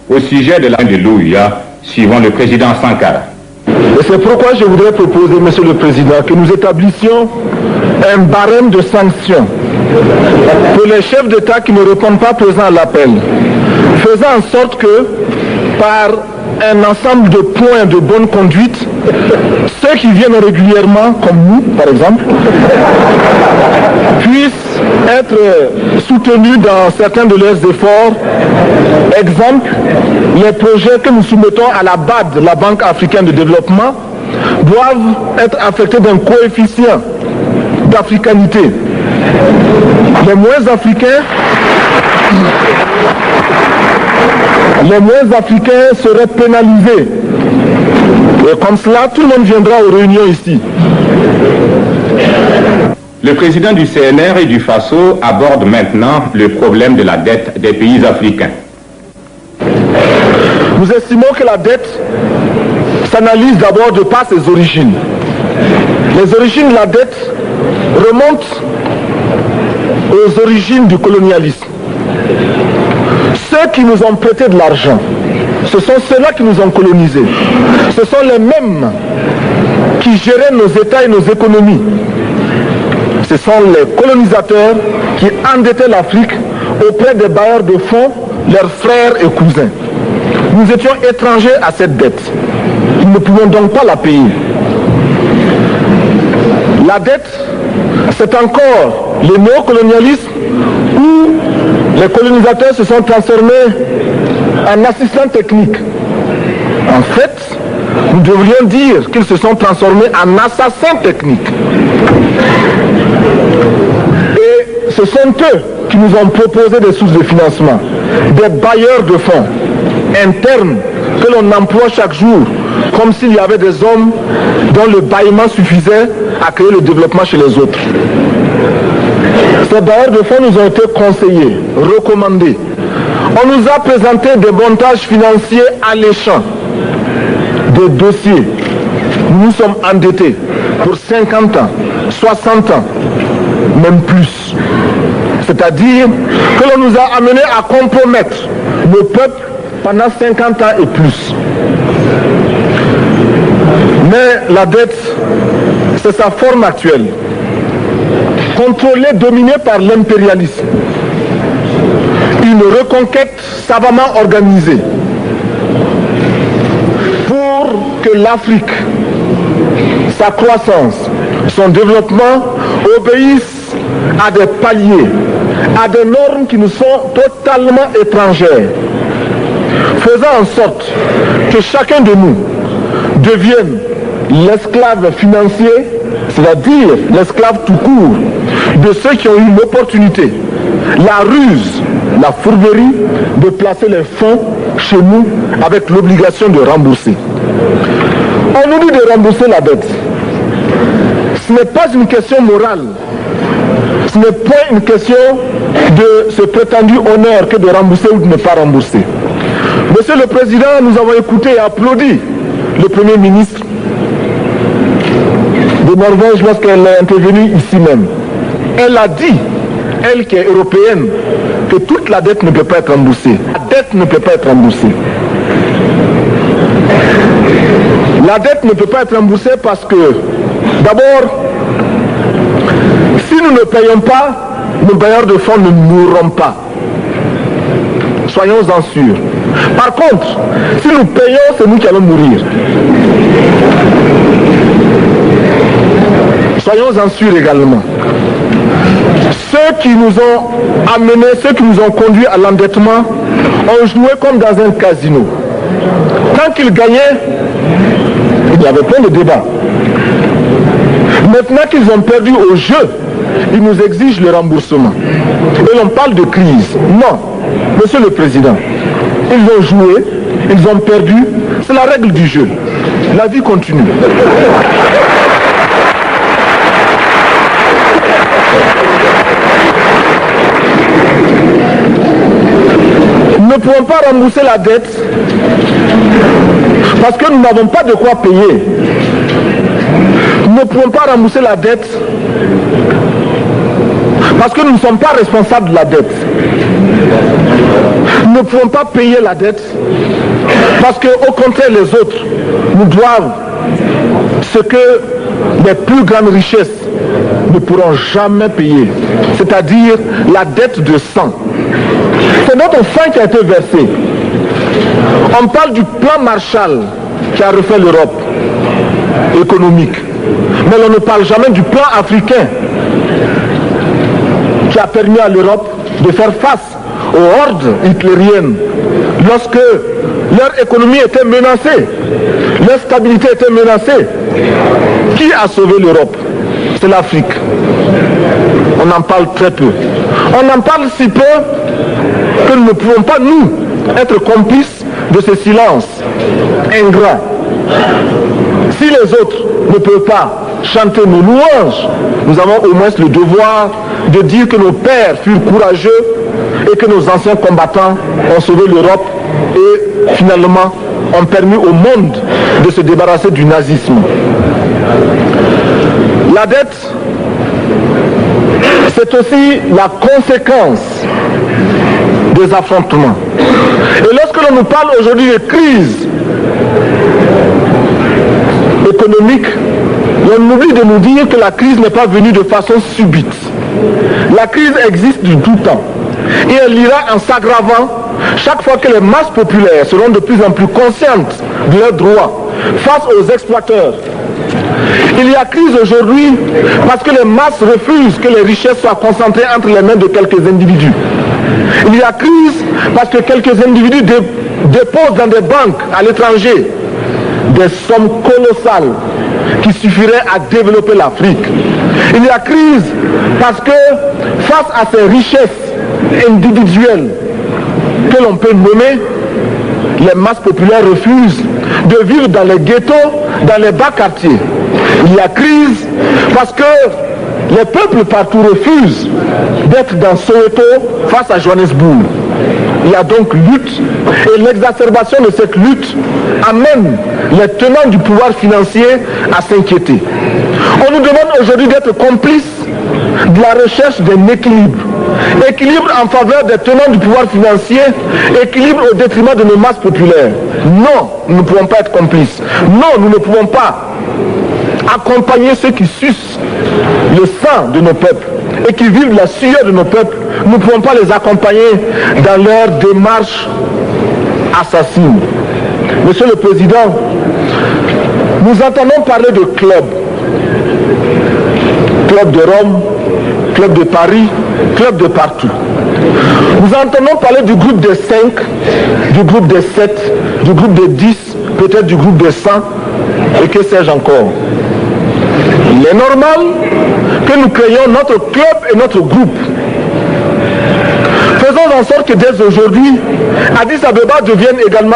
au sujet de la de l'Ouïa, suivant le président Sankara. Et c'est pourquoi je voudrais proposer, Monsieur le Président, que nous établissions un barème de sanctions pour les chefs d'État qui ne répondent pas présents à l'appel, faisant en sorte que, par un ensemble de points de bonne conduite, ceux qui viennent régulièrement, comme nous par exemple, puissent être soutenus dans certains de leurs efforts. Exemple, les projets que nous soumettons à la BAD, la Banque africaine de développement, doivent être affectés d'un coefficient d'africanité. Les moins africains seraient pénalisés. Et comme cela, tout le monde viendra aux réunions ici. Le président du CNR et du FASO aborde maintenant le problème de la dette des pays africains. Nous estimons que la dette s'analyse d'abord de par ses origines. Les origines de la dette remontent aux origines du colonialisme. Ceux qui nous ont prêté de l'argent, ce sont ceux-là qui nous ont colonisés. Ce sont les mêmes qui géraient nos États et nos économies. Ce sont les colonisateurs qui endettaient l'Afrique auprès des bailleurs de fonds, leurs frères et cousins. Nous étions étrangers à cette dette. Nous ne pouvions donc pas la payer. La dette, c'est encore le néocolonialisme où les colonisateurs se sont transformés en assistants techniques. En fait, nous devrions dire qu'ils se sont transformés en assassins techniques. Et ce sont eux qui nous ont proposé des sources de financement, des bailleurs de fonds internes que l'on emploie chaque jour, comme s'il y avait des hommes dont le bâillement suffisait à créer le développement chez les autres. Ces bailleurs de fonds nous ont été conseillés, recommandés. On nous a présenté des montages financiers alléchants, des dossiers. Nous sommes endettés pour 50 ans, 60 ans, même plus. C'est-à-dire que l'on nous a amenés à compromettre le peuple pendant 50 ans et plus. Mais la dette, c'est sa forme actuelle. Contrôlée, dominée par l'impérialisme. Une reconquête savamment organisée pour que l'Afrique, sa croissance, son développement obéissent à des paliers, à des normes qui nous sont totalement étrangères, faisant en sorte que chacun de nous devienne l'esclave financier, c'est-à-dire l'esclave tout court, de ceux qui ont eu l'opportunité, la ruse, la fourberie de placer les fonds chez nous avec l'obligation de rembourser. On nous dit de rembourser la dette. Ce n'est pas une question morale. Ce n'est pas une question de ce prétendu honneur que de rembourser ou de ne pas rembourser. Monsieur le Président, nous avons écouté et applaudi le Premier ministre de Norvège lorsqu'elle est intervenue ici même. Elle a dit, elle qui est européenne, que toute la dette ne peut pas être remboursée. La dette ne peut pas être remboursée. La dette ne peut pas être remboursée parce que, d'abord, si nous ne payons pas, nos bailleurs de fonds ne mourront pas. Soyons-en sûrs. Par contre, si nous payons, c'est nous qui allons mourir. Soyons-en sûrs également. Ceux qui nous ont amenés, ceux qui nous ont conduits à l'endettement, ont joué comme dans un casino. Quand ils gagnaient, il y avait plein de débats. Maintenant qu'ils ont perdu au jeu, ils nous exigent le remboursement. Et l'on parle de crise. Non, Monsieur le Président, ils ont joué, ils ont perdu, c'est la règle du jeu. La vie continue. Nous ne pouvons pas rembourser la dette parce que nous n'avons pas de quoi payer. Nous ne pouvons pas rembourser la dette Parce que nous ne sommes pas responsables de la dette. Nous ne pouvons pas payer la dette parce qu'au contraire, les autres nous doivent ce que les plus grandes richesses ne pourront jamais payer, c'est-à-dire la dette de sang. C'est notre sang qui a été versé. On parle du plan Marshall qui a refait l'Europe économique, mais on ne parle jamais du plan africain qui a permis à l'Europe de faire face aux hordes hitlériennes lorsque leur économie était menacée, leur stabilité était menacée. Qui a sauvé l'Europe? C'est l'Afrique. On en parle très peu. On en parle si peu que nous ne pouvons pas, nous, être complices de ce silence ingrat. Si les autres ne peuvent pas chanter nos louanges, nous avons au moins le devoir de dire que nos pères furent courageux et que nos anciens combattants ont sauvé l'Europe et finalement ont permis au monde de se débarrasser du nazisme. La dette, c'est aussi la conséquence des affrontements. Et lorsque l'on nous parle aujourd'hui de crise économique, on oublie de nous dire que la crise n'est pas venue de façon subite. La crise existe du tout temps. Et elle ira en s'aggravant chaque fois que les masses populaires seront de plus en plus conscientes de leurs droits face aux exploiteurs. Il y a crise aujourd'hui parce que les masses refusent que les richesses soient concentrées entre les mains de quelques individus. Il y a crise parce que quelques individus déposent dans des banques à l'étranger des sommes colossales qui suffiraient à développer l'Afrique. Il y a crise parce que face à ces richesses individuelles que l'on peut nommer, les masses populaires refusent de vivre dans les ghettos, dans les bas quartiers. Il y a crise parce que les peuples partout refusent d'être dans Soweto face à Johannesburg. Il y a donc lutte et l'exacerbation de cette lutte amène les tenants du pouvoir financier à s'inquiéter. On nous demande aujourd'hui d'être complices de la recherche d'un équilibre. Équilibre en faveur des tenants du pouvoir financier, équilibre au détriment de nos masses populaires. Non, nous ne pouvons pas être complices. Non, nous ne pouvons pas accompagner ceux qui sucent le sang de nos peuples et qui vivent la sueur de nos peuples. Nous ne pouvons pas les accompagner dans leur démarche assassine. Monsieur le Président, nous entendons parler de clubs. Club de Rome, club de Paris, club de partout. Nous entendons parler du groupe des 5, du groupe des 7, du groupe des 10, peut-être du groupe des 100, et que sais-je encore. Il est normal que nous créions notre club et notre groupe. Faisons en sorte que dès aujourd'hui, Addis Abeba devienne également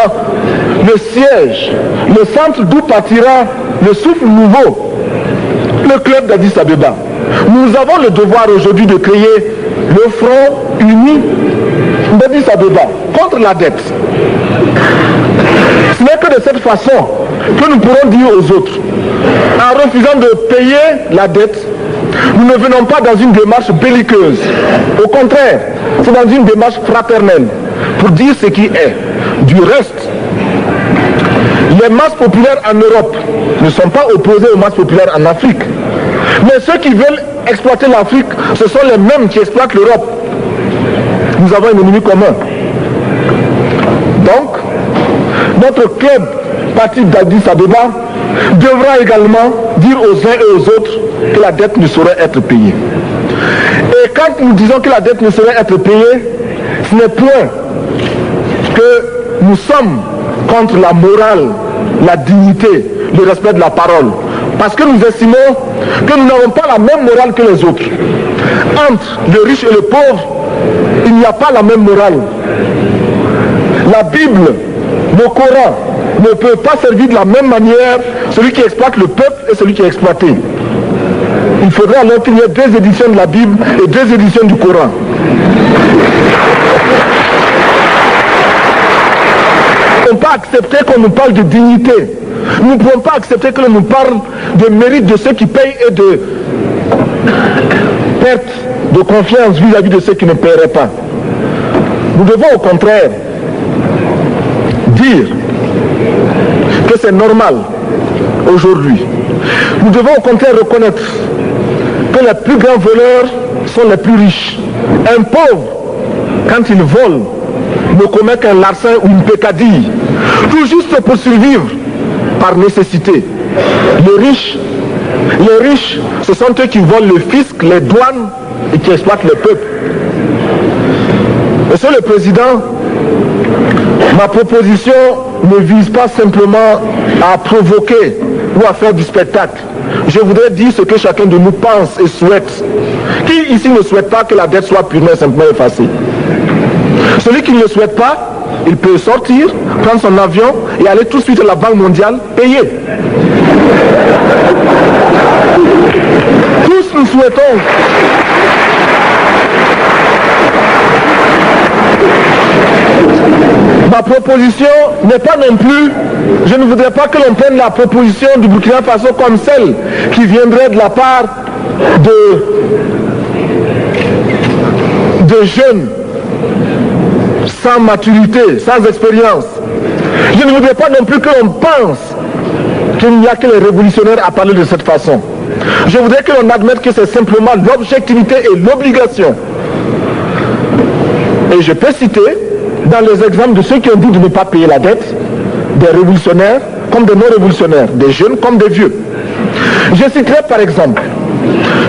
le siège, le centre d'où partira le souffle nouveau, le club d'Addis Abeba. Nous avons le devoir aujourd'hui de créer le front uni d'Addis Abeba contre la dette. Ce n'est que de cette façon que nous pourrons dire aux autres, en refusant de payer la dette, nous ne venons pas dans une démarche belliqueuse. Au contraire, c'est dans une démarche fraternelle pour dire ce qui est. Du reste, les masses populaires en Europe ne sont pas opposées aux masses populaires en Afrique. Mais ceux qui veulent exploiter l'Afrique, ce sont les mêmes qui exploitent l'Europe. Nous avons un ennemi commun. Donc, notre club, parti d'Addis Abeba, devra également dire aux uns et aux autres que la dette ne saurait être payée. Et quand nous disons que la dette ne saurait être payée, ce n'est point que nous sommes contre la morale, la dignité, le respect de la parole. Parce que nous estimons que nous n'avons pas la même morale que les autres. Entre le riche et le pauvre, il n'y a pas la même morale. La Bible, le Coran, ne peut pas servir de la même manière celui qui exploite le peuple et celui qui est exploité. Il faudrait alors qu'il y ait deux éditions de la Bible et deux éditions du Coran. Nous ne pouvons pas accepter qu'on nous parle de dignité. Nous ne pouvons pas accepter que l'on nous parle de mérite de ceux qui payent et de perte de confiance vis-à-vis de ceux qui ne paieraient pas. Nous devons au contraire dire que c'est normal aujourd'hui. Nous devons au contraire reconnaître que les plus grands voleurs sont les plus riches. Un pauvre, quand il vole, ne commet qu'un larcin ou une peccadille, tout juste pour survivre par nécessité. Les riches, ce sont eux qui volent le fisc, les douanes et qui exploitent le peuple. Monsieur le Président, ma proposition ne vise pas simplement à provoquer ou à faire du spectacle. Je voudrais dire ce que chacun de nous pense et souhaite. Qui ici ne souhaite pas que la dette soit purement et simplement effacée? Celui qui ne le souhaite pas, il peut sortir, prendre son avion et aller tout de suite à la Banque mondiale payer. Tous nous souhaitons ma proposition n'est pas non plus, je ne voudrais pas que l'on prenne la proposition du Burkina Faso comme celle qui viendrait de la part de jeunes sans maturité, sans expérience. Je ne voudrais pas non plus que l'on pense qu'il n'y a que les révolutionnaires à parler de cette façon. Je voudrais que l'on admette que c'est simplement l'objectivité et l'obligation. Et je peux citer, dans les exemples de ceux qui ont dit de ne pas payer la dette, des révolutionnaires comme des non-révolutionnaires, des jeunes comme des vieux. Je citerai par exemple,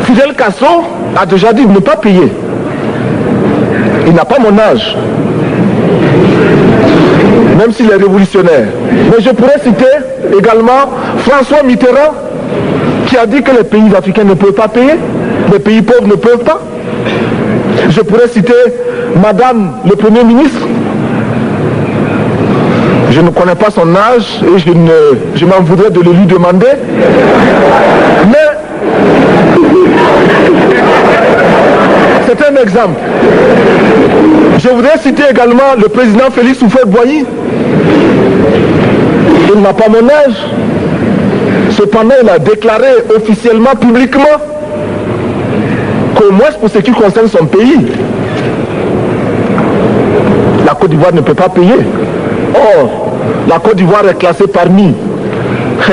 Fidel Castro a déjà dit de ne pas payer. Il n'a pas mon âge, même s'il est révolutionnaire. Mais je pourrais citer également François Mitterrand, qui a dit que les pays africains ne peuvent pas payer, les pays pauvres ne peuvent pas. Je pourrais citer Madame le Premier ministre. Je ne connais pas son âge et je m'en voudrais de le lui demander. Mais c'est un exemple. Je voudrais citer également le président Félix Houphouët-Boigny. Il n'a pas mon âge. Cependant, il a déclaré officiellement, publiquement, qu'au moins pour ce qui concerne son pays, la Côte d'Ivoire ne peut pas payer. Or, la Côte d'Ivoire est classée parmi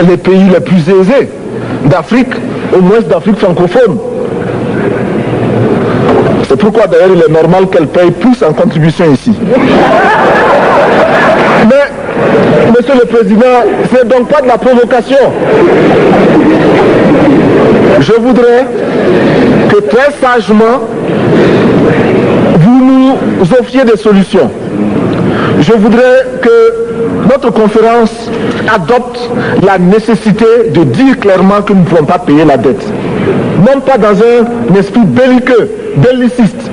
les pays les plus aisés d'Afrique, au moins d'Afrique francophone. C'est pourquoi d'ailleurs il est normal qu'elle paye plus en contribution ici. Mais, Monsieur le Président, ce n'est donc pas de la provocation. Je voudrais que très sagement, vous nous offriez des solutions. Je voudrais que notre conférence adopte la nécessité de dire clairement que nous ne pouvons pas payer la dette. Non pas dans un esprit belliqueux, belliciste.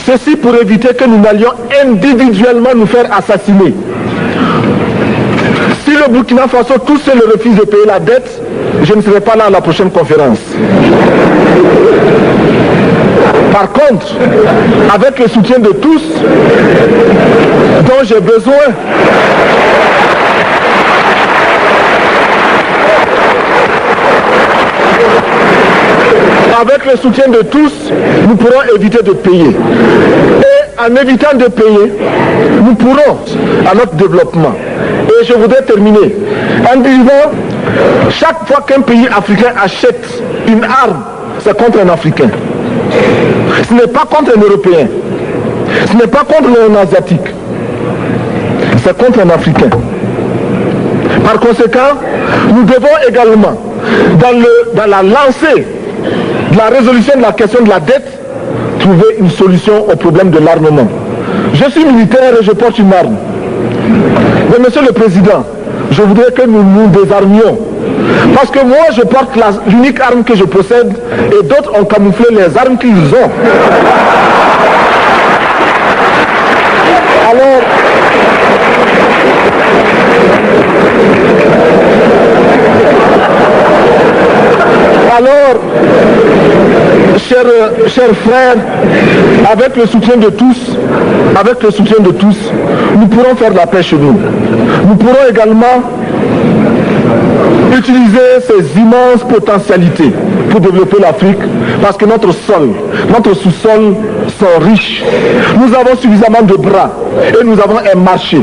Ceci pour éviter que nous n'allions individuellement nous faire assassiner. Si le Burkina Faso tout seul refuse de payer la dette, je ne serai pas là à la prochaine conférence. Par contre, avec le soutien de tous, dont j'ai besoin, avec le soutien de tous, nous pourrons éviter de payer. Et en évitant de payer, nous pourrons à notre développement. Et je voudrais terminer en disant, chaque fois qu'un pays africain achète une arme, c'est contre un Africain. Ce n'est pas contre un Européen. Ce n'est pas contre un Asiatique. C'est contre un Africain. Par conséquent, nous devons également, dans la lancée de la résolution de la question de la dette, trouver une solution au problème de l'armement. Je suis militaire et je porte une arme. Mais Monsieur le Président, je voudrais que nous nous désarmions. Parce que moi, je porte l'unique arme que je possède et d'autres ont camouflé les armes qu'ils ont. Alors, chers frères, avec le soutien de tous, nous pourrons faire la paix chez nous. Nous pourrons également utiliser ces immenses potentialités pour développer l'Afrique, parce que notre sol, notre sous-sol sont riches. Nous avons suffisamment de bras et nous avons un marché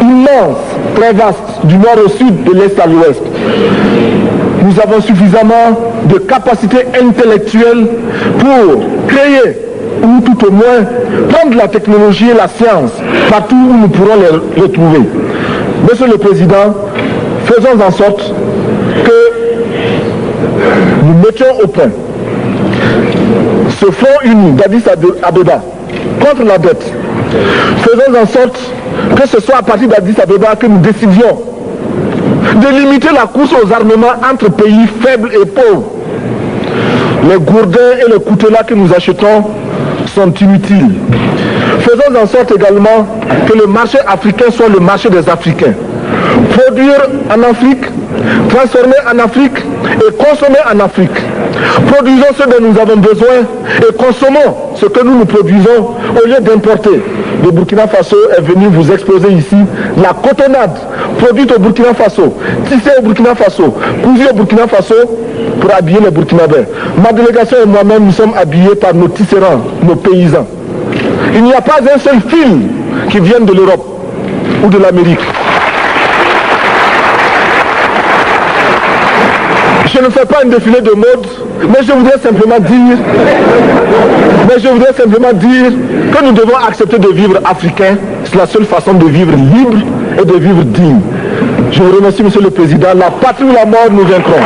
immense, très vaste, du nord au sud, de l'est à l'ouest. Nous avons suffisamment de capacités intellectuelles pour créer, ou tout au moins prendre la technologie et la science partout où nous pourrons les retrouver. Monsieur le Président, faisons en sorte que nous mettions au point ce front uni d'Addis Abeba contre la dette. Faisons en sorte que ce soit à partir d'Addis Abeba que nous décidions de limiter la course aux armements entre pays faibles et pauvres. Les gourdins et les coutelas que nous achetons sont inutiles. Faisons en sorte également que le marché africain soit le marché des Africains. Produire en Afrique, transformer en Afrique et consommer en Afrique. Produisons ce dont nous avons besoin et consommons ce que nous produisons au lieu d'importer. Le Burkina Faso est venu vous exposer ici la cotonnade produite au Burkina Faso, tissée au Burkina Faso, cousue au Burkina Faso pour habiller les Burkinabés. Ma délégation et moi-même, nous sommes habillés par nos tisserands, nos paysans. Il n'y a pas un seul fil qui vienne de l'Europe ou de l'Amérique. Je ne fais pas un défilé de mode, mais je voudrais simplement dire que nous devons accepter de vivre africain. C'est la seule façon de vivre libre et de vivre digne. Je vous remercie, Monsieur le Président. La patrie ou la mort, nous vaincrons.